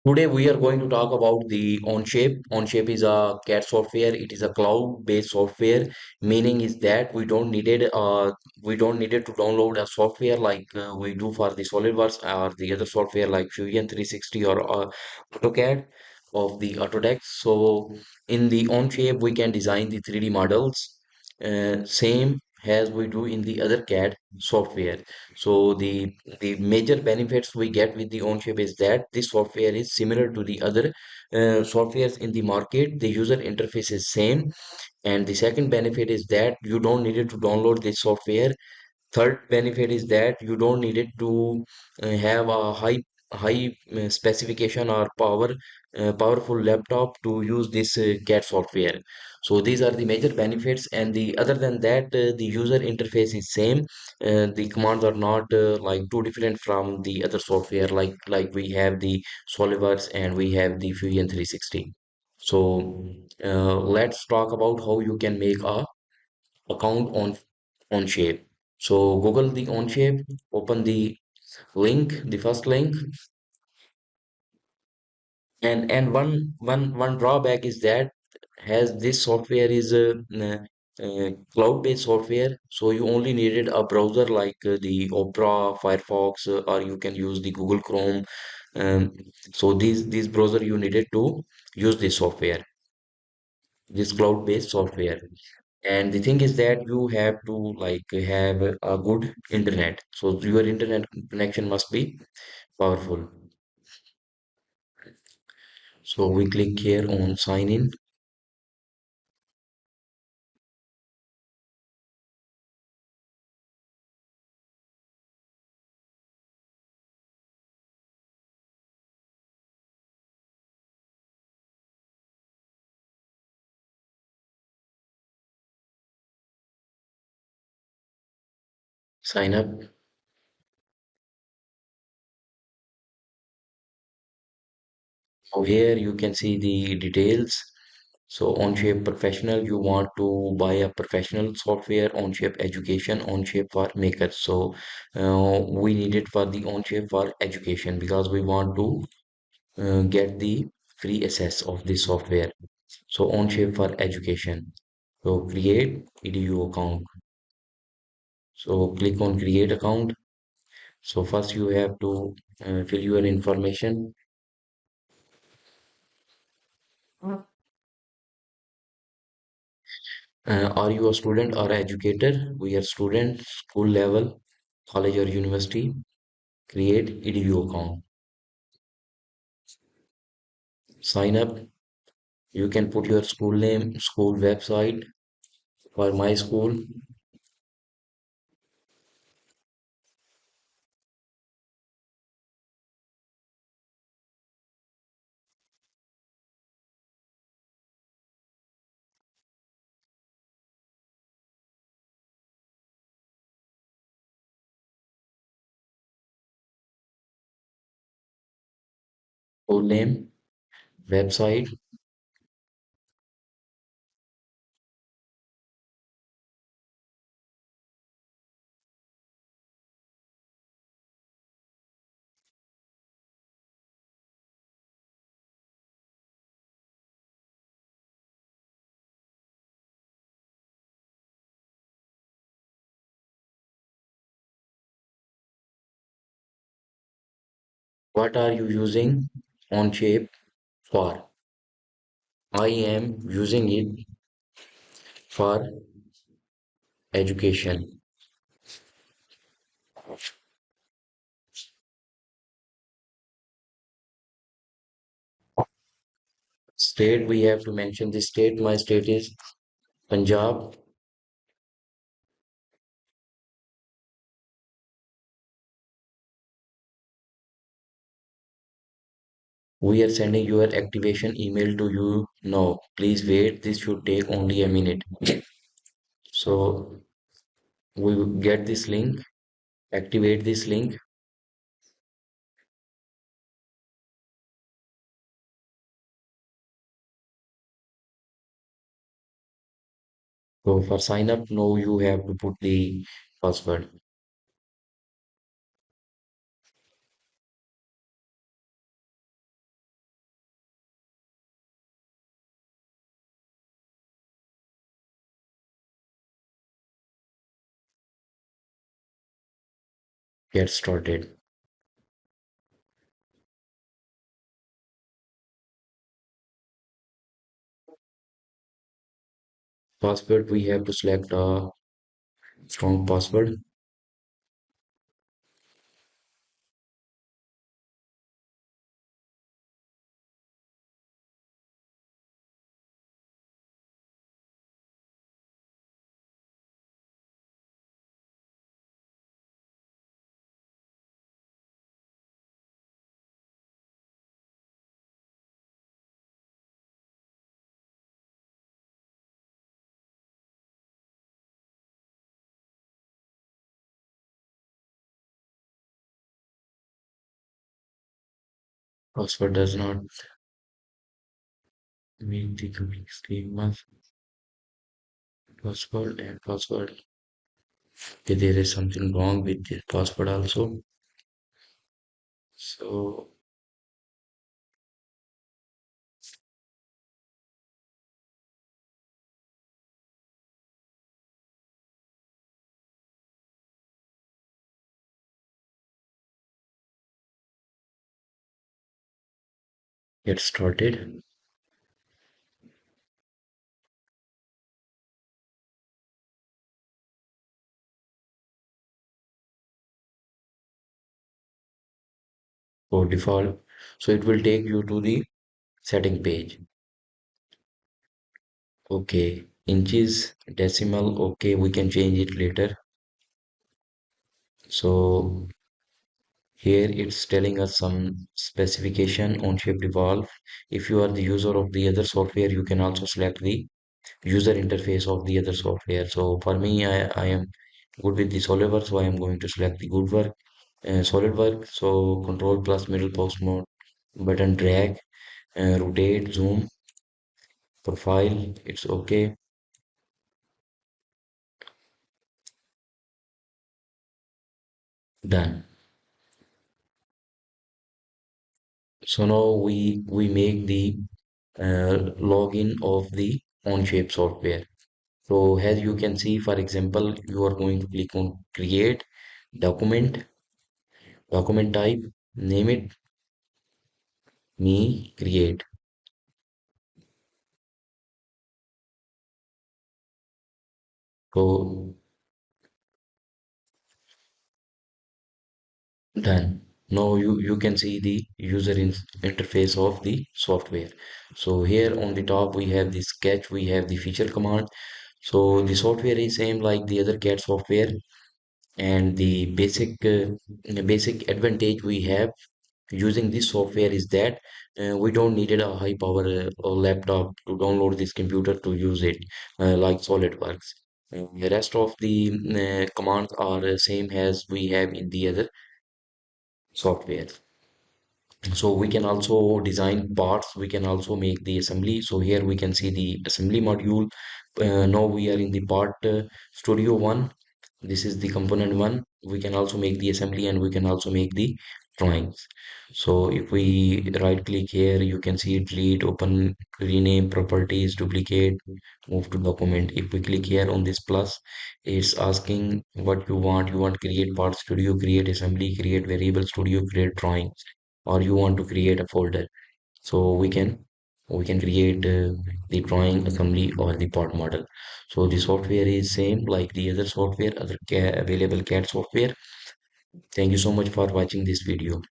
Today we are going to talk about the Onshape. Onshape is a CAD software. It is a cloud-based software. Meaning is that we don't needed to download a software like we do for the SolidWorks or the other software like Fusion 360 or AutoCAD of the Autodesk. So in the Onshape we can design the 3D models, same as we do in the other CAD software. So the major benefits we get with the Onshape is that this software is similar to the other softwares in the market. The user interface is same, and the second benefit is that you don't need to download this software. Third benefit is that you don't need it to have a high specification or powerful laptop to use this CAD software. So these are the major benefits, and the other than that, the user interface is same. The commands are not like too different from the other software, like we have the SolidWorks and we have the Fusion 360. So let's talk about how you can make a account on Shape. So Google the Onshape, open the link, the first link, and one drawback is that as this software is cloud-based software, so you only needed a browser like the Opera, Firefox, or you can use the Google Chrome. Um, so these browser you needed to use this software, this cloud-based software. And the thing is that you have to like have a good internet. So your internet connection must be powerful. So we click here on sign in, sign up. So here you can see the details. So Onshape Professional, you want to buy a professional software, Onshape Education, Onshape for Makers. So we need it for the Onshape for Education because we want to get the free access of this software. So Onshape for Education. So create edu account. So click on create account. So first you have to fill your information. Are you a student or educator? We are student, school level, college or university. Create edu account. Sign up. You can put your school name, school website. For my school, school name, website. What are you using Onshape for? I am using it for education. State, we have to mention the state. My state is Punjab. We are sending your activation email to you now. Please wait. This should take only a minute. So we will get this link, activate this link. So for sign up, now you have to put the password. Get started. Password, we have to select a strong password. Password does not meet the complete schema. Password and password. Okay, there is something wrong with this password also. So get started. For default. So it will take you to the setting page. Okay. Inches, decimal. Okay, we can change it later. So here it's telling us some specification on shape evolve. If you are the user of the other software, you can also select the user interface of the other software. So for me, I am good with the SolidWorks, so I am going to select the good work, SolidWorks. So control plus middle post mode button drag, rotate, zoom, profile. It's okay. Done. So now we make the login of the Onshape software. So as you can see, for example, you are going to click on create document, document type, name it me create. So done. Now you can see the interface of the software. So here on the top we have the sketch, we have the feature command. So the software is same like the other CAD software, and the basic advantage we have using this software is that we don't needed a high power laptop to download this computer to use it, like SolidWorks. The rest of the commands are same as we have in the other software. So we can also design parts, we can also make the assembly. So here we can see the assembly module. Now we are in the part studio one. This is the component one. We can also make the assembly and we can also make the drawings. So if we right click here, you can see delete, open, rename, properties, duplicate, move to document. If we click here on this plus, it's asking what you want. You want create part studio, create assembly, create variable studio, create drawings, or you want to create a folder. So we can create the drawing, assembly, or the part model. So the software is same like the other software, other available CAD software. Thank you so much for watching this video.